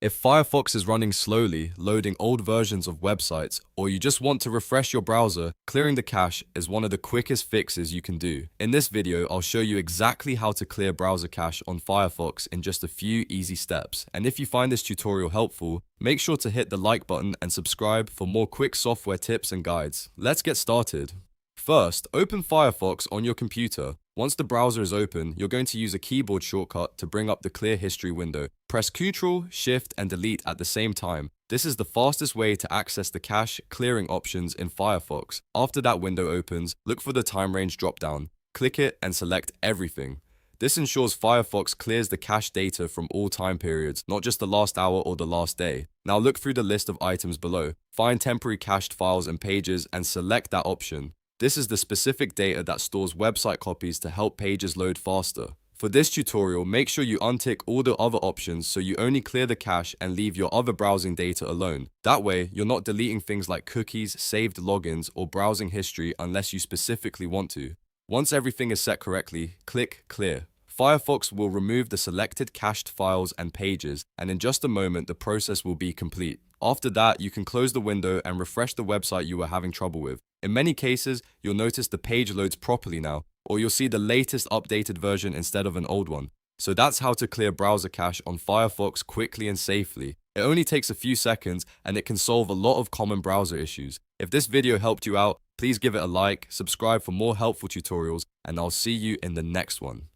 If Firefox is running slowly, loading old versions of websites, or you just want to refresh your browser, clearing the cache is one of the quickest fixes you can do. In this video, I'll show you exactly how to clear browser cache on Firefox in just a few easy steps. And if you find this tutorial helpful, make sure to hit the like button and subscribe for more quick software tips and guides. Let's get started. First, open Firefox on your computer. Once the browser is open, you're going to use a keyboard shortcut to bring up the Clear History window. Press Ctrl Shift and Delete at the same time. This is the fastest way to access the cache clearing options in Firefox. After that window opens, look for the time range dropdown. Click it and select everything. This ensures Firefox clears the cache data from all time periods, not just the last hour or the last day. Now look through the list of items below. Find temporary cached files and pages and select that option. This is the specific data that stores website copies to help pages load faster. For this tutorial, make sure you untick all the other options so you only clear the cache and leave your other browsing data alone. That way, you're not deleting things like cookies, saved logins, or browsing history unless you specifically want to. Once everything is set correctly, click Clear. Firefox will remove the selected cached files and pages, and in just a moment, the process will be complete. After that, you can close the window and refresh the website you were having trouble with. In many cases, you'll notice the page loads properly now, or you'll see the latest updated version instead of an old one. So that's how to clear browser cache on Firefox quickly and safely. It only takes a few seconds and it can solve a lot of common browser issues. If this video helped you out, please give it a like, subscribe for more helpful tutorials, and I'll see you in the next one.